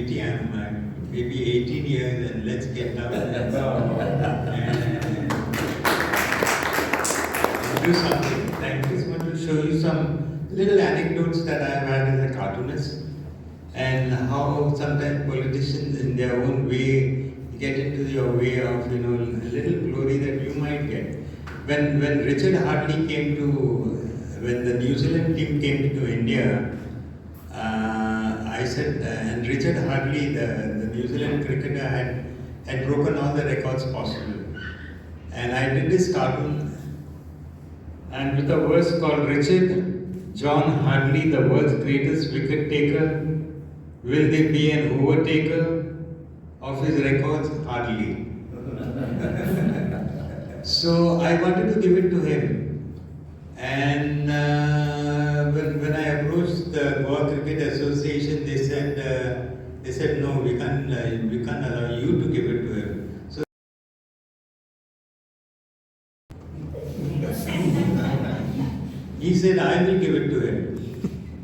80, I'm maybe 18 years, and let's get down and do something. I just want to show you some little anecdotes that I've had as a cartoonist, and how sometimes politicians in their own way get into your way of, a little glory that you might get. When Richard Hartley came to, when the New Zealand team came to India, I said, and Richard Hartley, the New Zealand cricketer, had broken all the records possible. And I did this cartoon, and with a verse called Richard John Hartley, the world's greatest wicket taker, will there be an overtaker of his records? Hardly. So I wanted to give it to him. And when I approached the Goa Cricket Association, they said no, we can't allow you to give it to him. So he said, I will give it to him.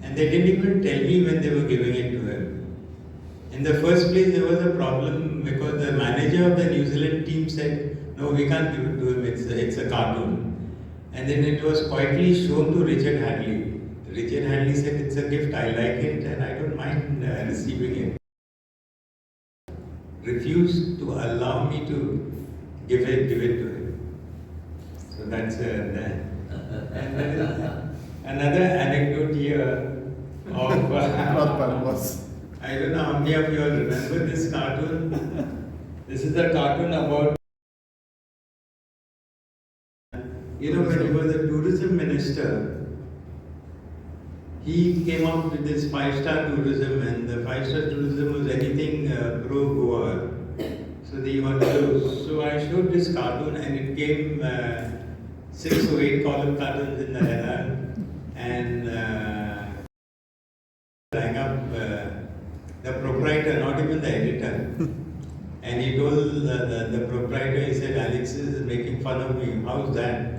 And they didn't even tell me when they were giving it to him. In the first place, there was a problem because the manager of the New Zealand team said, no, we can't give it to him, it's a cartoon. And then it was quietly shown to Richard Hadley. Richard Hadley said, it's a gift, I like it and I don't mind receiving it. Refused to allow me to give it to him. So that's that. And there is another anecdote here of I don't know how many of you all remember this cartoon. This is a cartoon about, when he was a tourism minister, he came up with this 5-star tourism, and the 5-star tourism was anything pro-Goa. So I showed this cartoon, and it came 6 or 8 column cartoons in the Herald, and rang up the proprietor, not even the editor. And he told the proprietor, he said, Alexyz is making fun of me. How's that?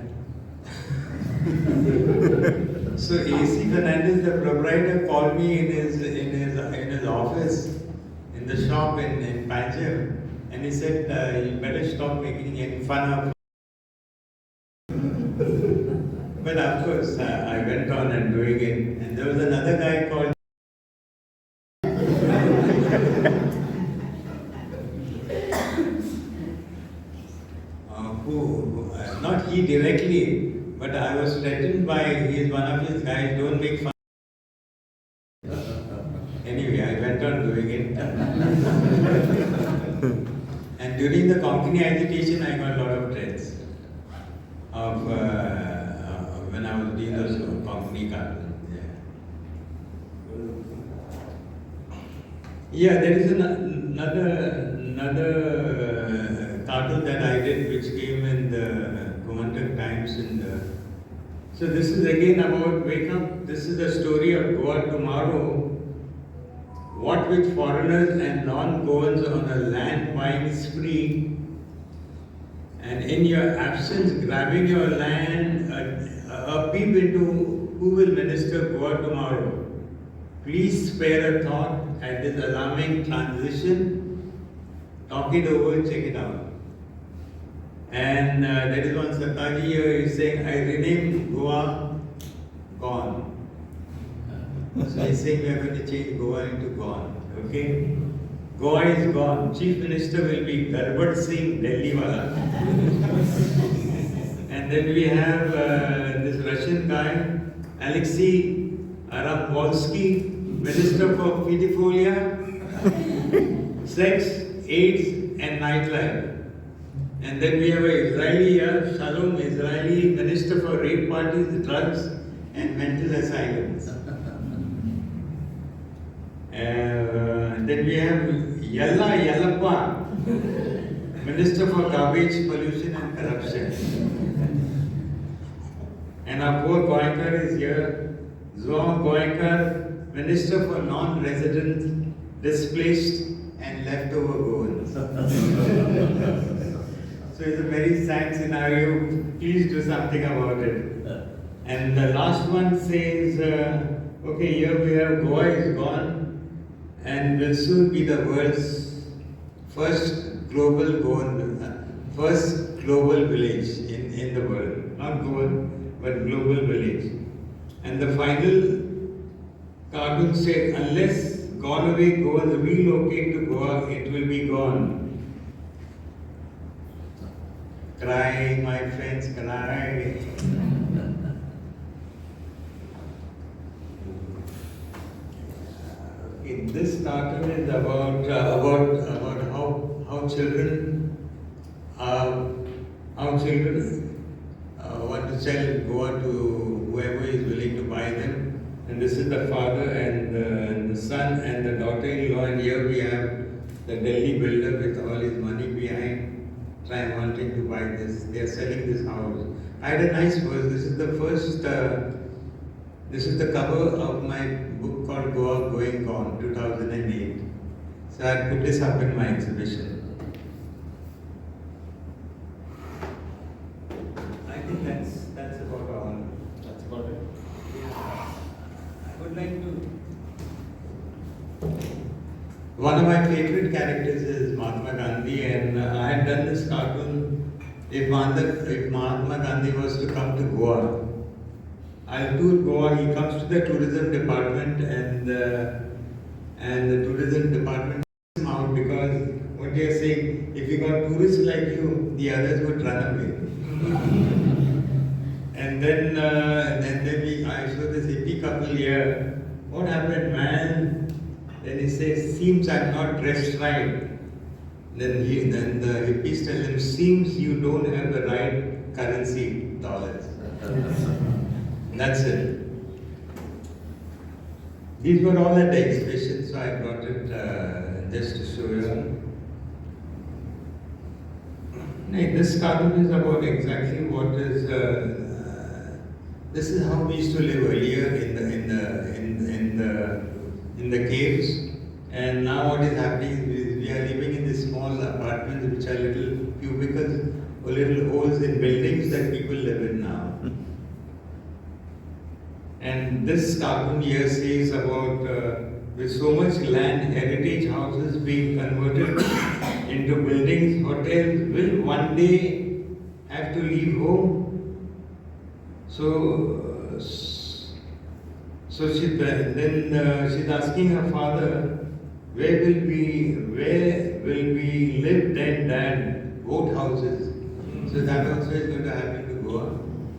So A.C. Fernandez, the proprietor, called me in his office, in the shop in Panjab, and he said, you better stop making any fun of. But of course, I went on and doing it. And there was another guy called not he directly, but I was threatened by one of his guys, don't make fun. Anyway, I went on doing it. And during the Konknni agitation, I got a lot of threats of when I was doing those Konknni cartoons. Yeah, there is another cartoon that I did, which came in the Goan Times. So this is again about wake up. This is the story of Goa tomorrow. What with foreigners and non-Goans on a land buying spree, and in your absence grabbing your land, a peep into who will minister Goa tomorrow. Please spare a thought at this alarming transition. Talk it over, check it out. And there is one Sarkaji here, he's saying, I rename Goa Goan. So he's saying we are going to change Goa into Goan. Okay? Goa is gone. Chief Minister will be Garbad Singh Delhi wala. And then we have this Russian guy, Alexyz Arabowski, Minister for Pedophilia, Sex, AIDS and Nightlife. And then we have an Israeli, Shalom, Israeli Minister for Rape Parties, Drugs and Mental Asylums. And then we have Yalla Yallappa, Minister for Garbage, Pollution and Corruption. And our poor Goankar is here, Zoan Goankar, Minister for Non-Resident, Displaced and Leftover Goans. So it's a very sad scenario. Please do something about it. And the last one says, okay, here we have Goa is gone. and will soon be the world's first global first global village in the world. Not Goan, but global village. And the final cartoon said, unless gone away Goans relocate to Goa, it will be gone. Cry, my friends, cry. This cartoon is about how children want to sell Goa to whoever is willing to buy them. And this is the father and the son and the daughter-in-law, and here we have the Delhi builder with all his money behind, wanting to buy this. They are selling this house. I had a nice verse. This is the first. This is the cover of my book called Goa Going Gone, 2008. So I put this up in my exhibition. I think that's about all. That's about it. I would like to. One of my favorite characters is Mahatma Gandhi, and I had done this cartoon. If Mahatma Gandhi was to come to Goa, I'll tour Goa. He comes to the tourism department, and the tourism department takes him out because what they are saying, if you got tourists like you, the others would run away. And then I show this hippie couple here. What happened, man? Then he says, seems I'm not dressed right. Then the hippies tell him, seems you don't have the right currency, dollars. That's it. These were all at the exhibition, so I brought it just to show you. This cartoon is about exactly what is. This is how we used to live earlier in the caves, and now what is happening is we are living in these small apartments which are little cubicles or little holes in buildings that people live in now. And this cartoon here says about with so much land, heritage houses being converted into buildings, hotels will one day have to leave home. So she's asking her father, where will we live then, Dad? Boat houses. So that also is going to happen to Goa.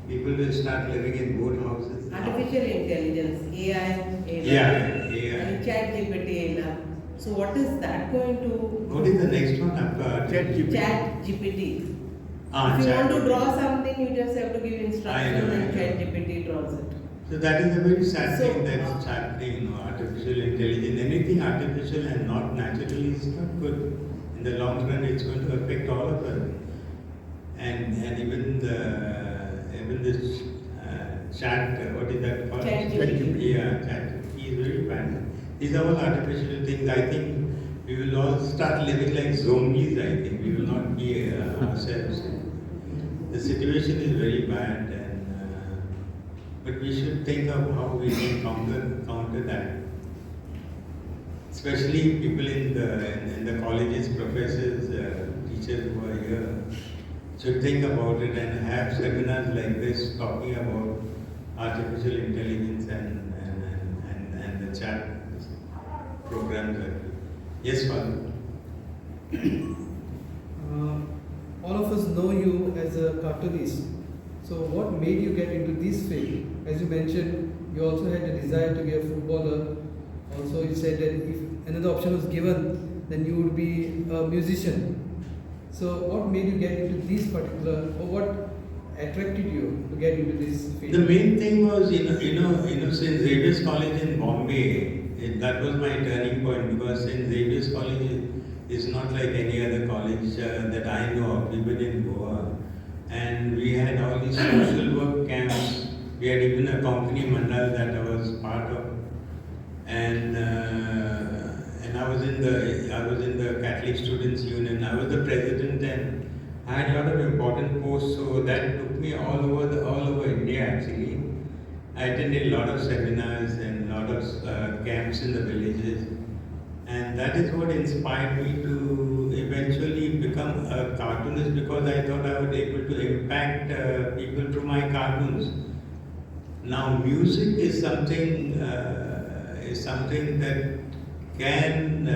People will start living in boat houses. Artificial intelligence, AI. AI. ChatGPT. So what is that going to? What is the next one after ChatGPT. If you want to draw something, you just have to give instructions and ChatGPT draws it. So that is a very sad thing that's happening, artificial intelligence. Anything artificial and not natural is not good. In the long run, it's going to affect all of us. And even this chat, what is that called? ChatGPT. Yeah, ChatGPT is very bad. These are all artificial things. I think we will all start living like zombies. I think we will not be ourselves. The situation is very bad, but we should think of how we can counter that. Especially people in the colleges, professors, teachers who are here should think about it and have seminars like this talking about artificial intelligence and the chat programs. Yes, Father. All of us know you as a cartoonist. So what made you get into this field? As you mentioned, you also had a desire to be a footballer. Also, you said that if another option was given, then you would be a musician. So what made you get into this particular, or what attracted you to get into this field? The main thing was, since Xavier's College in Bombay, that was my turning point, because St. Xavier's College is not like any other college that I know of, even in Goa. And we had all these social work camps. We had even a Konknni Mandal that I was part of, and I was in the Catholic Students Union. I was the president, and I had a lot of important posts. So that took me all over India actually. I attended a lot of seminars and a lot of camps in the villages. And that is what inspired me to eventually become a cartoonist, because I thought I would be able to impact people through my cartoons. Now, music is something that can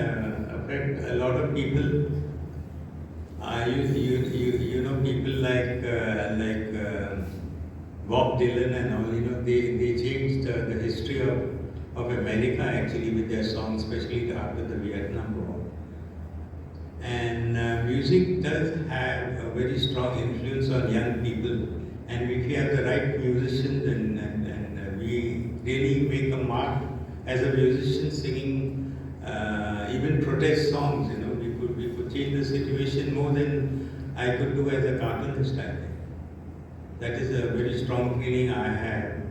affect a lot of people. You know, people like Bob Dylan and all. You know, they changed the history of America actually with their songs, especially after the Vietnam War. And music does have a very strong influence on young people. And if we have the right musicians and we really make a mark as a musician singing even protest songs, you know, we could change the situation more than I could do as a cartoonist, I think. That is a very strong feeling I have,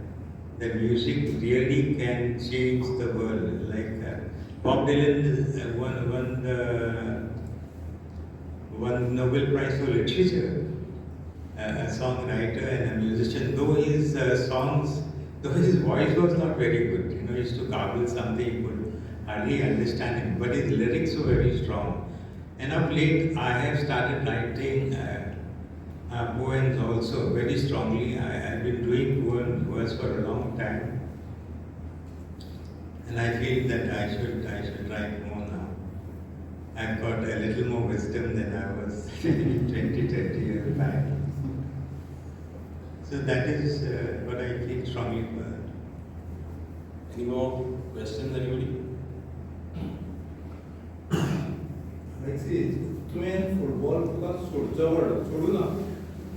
that music really can change the world. Like Bob Dylan won Nobel Prize for Literature, a songwriter and a musician. Though his voice was not very good, you know, he used to gargle something, you could hardly understand him, but his lyrics were very strong. And of late, I have started writing poems also very strongly. I've been doing poems for a long time, and I feel that I should write more now. I've got a little more wisdom than I was 20 years back. So that is what I feel strongly about. Any more questions, anybody? Alexyz, तुवें football तुका सोडचो पडलो, सोडू ना.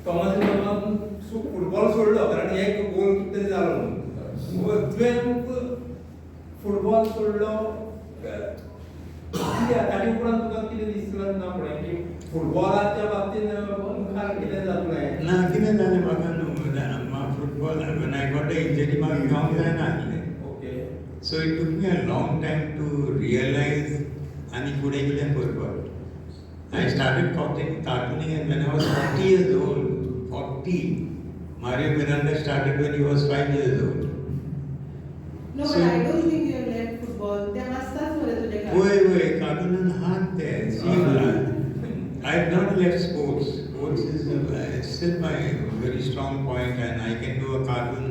Thomas Stephen football सोडलो कारण एक गोल कितें तरी जालो म्हणून. तुवें फुटबॉल सोडलो ताचे उपरांत तुका कितें दिसलें ना पळय की फुटबॉलाच्या बाबतींत मुखार कितें जातलें? ना, कितें जालें म्हाका न्हू, football when I got an injury म्हाका जावंक जायना आसलें. Okay. So it took me a long time to realize and फुडें कितें करपाक. I started cartooning and when I was 40 years old, 40, Mario Miranda started when he was 5 years old. No, but I don't think you have left football. There must have been a Wait, cartoon hard there. See, I've not left sports. Sports is it's still my very strong point, and I can do a cartoon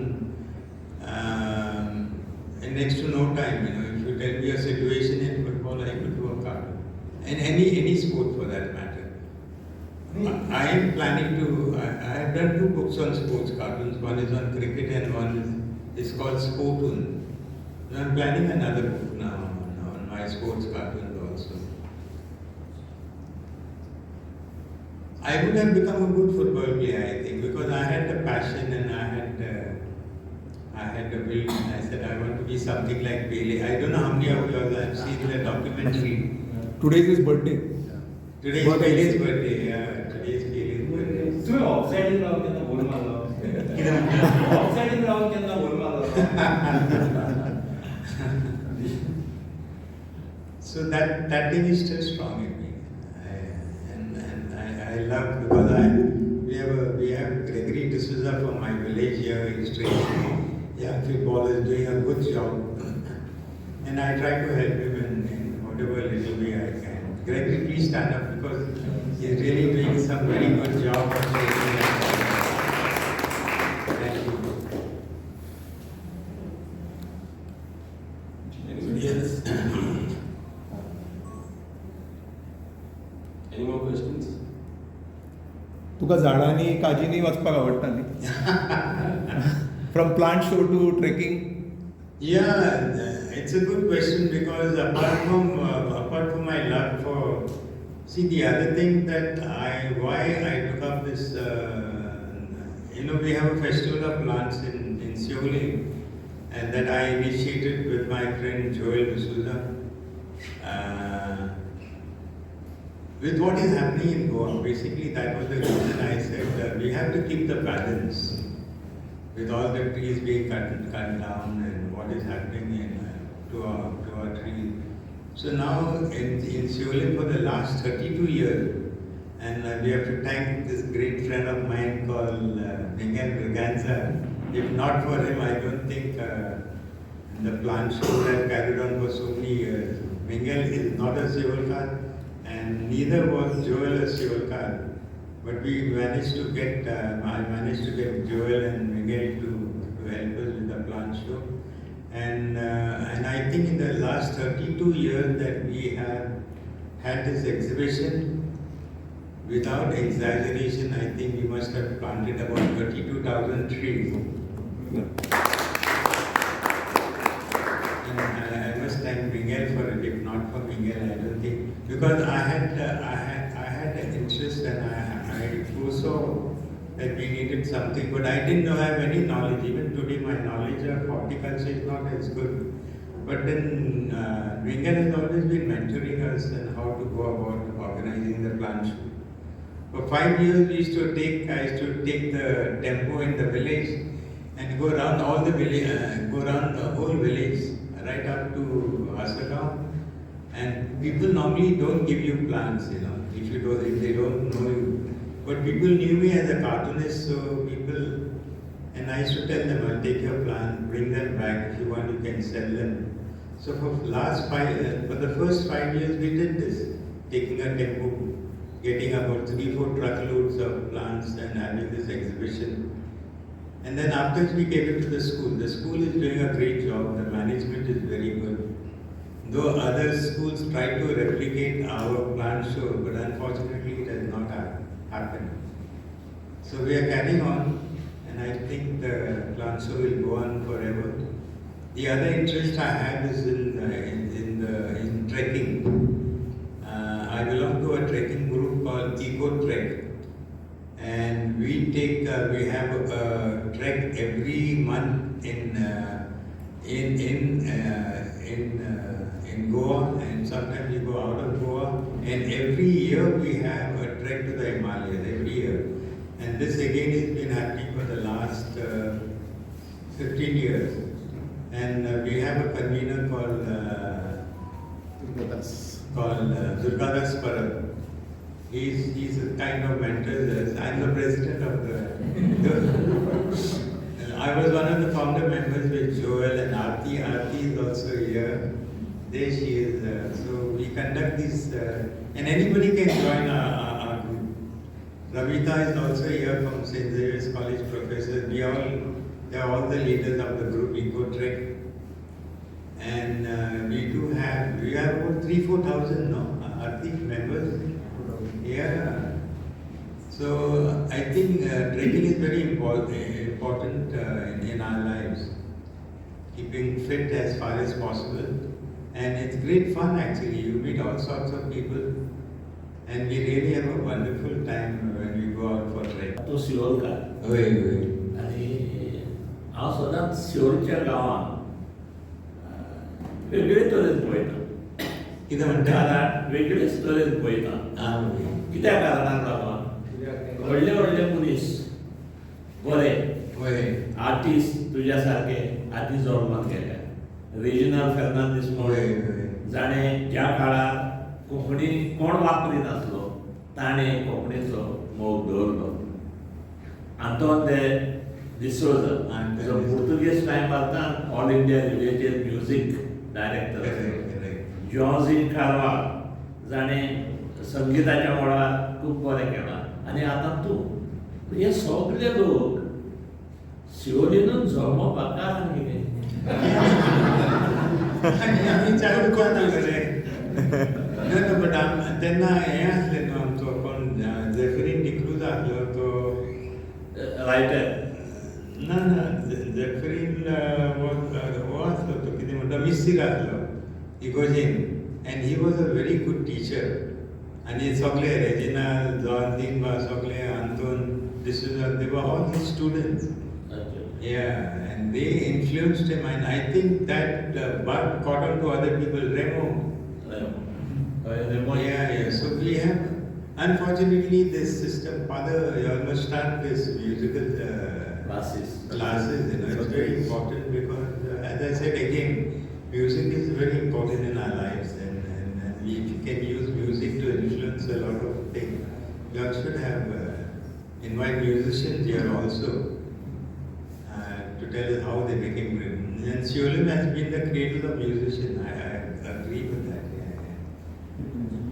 in next to no time. You know, if you tell me a situation in football, I could do a cartoon, and any sport for that matter. I am planning to. I have done 2 books on sports cartoons. One is on cricket, and one is called Sportoon. So I'm planning another book now on my sports cartoons also. I would have become a good football player, I think, because I had the passion and I had the will. I said I want to be something like Pele. I don't know how many of you have seen the documentary. Today's his birthday. Today's Pele's birthday. Yeah, today's Pele's birthday. तुवें ऑफसाइडीन रावन केन्ना गोल मारलो? ऑफसाइडीन रावन केन्ना गोल मारलो? So that thing is still strong in me, I love, because we have Gregory D'Souza from my village here. He's training young footballers, doing a good job, and I try to help him in whatever little way I can. Gregory, please stand up, because he's really doing some very good job of training. Thank you. Anybody else? Any more questions? तुका झाडांनी काजींनी वचपाक आवडटा न्ही? From plant show to trekking. Yeah, it's a good question, because apart from my love for, see, the other thing that why I took up this, we have a festival of plants in Seoul, and that I initiated with my friend Joel D'Souza. With what is happening in Goa, basically that was the reason I said we have to keep the balance with all the trees being cut down and what is happening to our trees. So now in Seoul for the last 32 years, and we have to thank this great friend of mine called Ganza. If not for him, I don't think the plant show would have carried on for so many years. Miguel is not a Seolkar, and neither was Joel a Seolkar. But we managed to get, I managed to get Joel and Miguel to help us with the plant show. And I think in the last 32 years that we have had this exhibition, without exaggeration, I think we must have planted about 32,000 trees. And I must thank Miguel for it. If not for Miguel, I don't think, because I had an interest and I foresaw that we needed something, but I didn't have any knowledge. Even today, my knowledge of horticulture is not as good. But then Miguel has always been mentoring us and how to go about organizing the plant show. For 5 years, I used to take the tempo in the village and go around all the village, go around the whole village, right up to Asagaon. And people normally don't give you plants, if they don't know you. But people knew me as a cartoonist, so people, and I used to tell them, I'll take your plant, bring them back. If you want, you can sell them. So for the first 5 years, we did this, taking a tempo, getting about 3-4 truckloads of plants and having this exhibition. And then after we gave it to the school is doing a great job. The management is very good. Though other schools try to replicate our plant show, but unfortunately it has not happened. So we are carrying on, and I think the plant show will go on forever. The other interest I have is in trekking. I belong to a trekking group called Eco Trek, and we have a trek every month in Goa, and sometimes we go out of Goa. And every year we have a trek to the Himalayas, every year. And this again has been happening for the last 15 years. And we have a convener called Durgadas Parab. He's a kind of mentor. I'm the president of the I was one of the founder members with Joel and Aarti. Aarti is also here. There she is. So we conduct this, and anybody can join our group. Ravita is also here from St. Xavier's College professor. They are all the leaders of the group Eco Trek. And we have about 3,000-4,000 Aarti members. Yeah. So I think trekking is very important in our lives. Keeping fit as far as possible. And it's great fun actually. You meet all sorts of people. And we really have a wonderful time when we go out for trek. तो सिओलकार. होय. आणि हांव सदांच सिओलच्या गांवांत वेगळे तरेन पळयता. कितें म्हणटा? कारण वेगळेच तरेन पळयता. कित्या कारणाक लागून व्हडले मनीस बरे आर्टिस्ट तुज्या सारके आदी जल्माक गेले. रिजनल फेर्नांदीस म्हणून जाणें ज्या काळार कोंकणी कोण वापरिनासलो ताणें कोंकणीचो मोग दवरलो. आंतोन डिसोजा जो पुर्तुगेज टायमार ऑल इंडिया रेडिओचेर म्युजीक डायरेक्टर. जॉर्जिन कार्वाल जाणें संगीताच्या मळार खूब बरें केलां. आनी आतां तूं हे सगळे लोक शिवोलीनूच जल्म बाकार कितें आमी चालू करता बट तेन्ना हें आसलें न्हू आमचो कोण झॅफरीन डिक्रूज आसलो तो रायटर. ना झॅफरीन हो आसलो तो कितें म्हणटा मिस्सीक आसलो इगोजेन. And he was a very good teacher. आनी सगळे रेजिनाल जॉर्जिन बा सगळे Anton D'Souza they were all his students. Yeah, and they influenced him, and I think that bug caught on to other people. Remo. Yeah. So we have, unfortunately, this system. Father, you must start this musical classes. It's very important because, as I said again, music is very important in our lives, and we can use music to influence a lot of things. You should have invite musicians here also. To tell us how they became great. And Siolim has been the creator of musician. I agree with that. Yeah.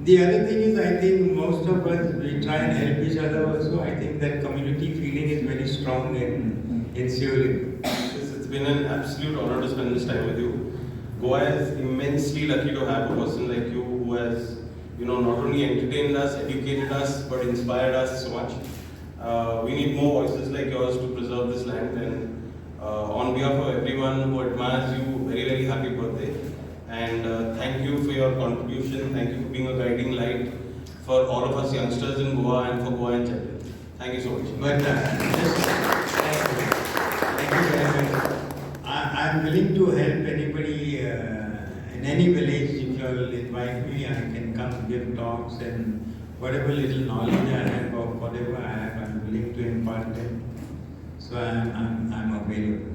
The other thing is, I think most of us, we try and help each other also. I think that community feeling is very strong in Seoul. It's been an absolute honor to spend this time with you. Goa is immensely lucky to have a person like you who has, not only entertained us, educated us, but inspired us so much. We need more voices like yours to preserve this land. And on behalf of everyone who admires you, very, very happy birthday. And thank you for your contribution. Thank you for being a guiding light for all of us youngsters in Goa and for Goa in general. Thank you so much. But thank you very much. I'm willing to help anybody in any village. If you'll invite me, I can come give talks, and whatever little knowledge I have or whatever I have, I'm willing to impart them. So I'm available.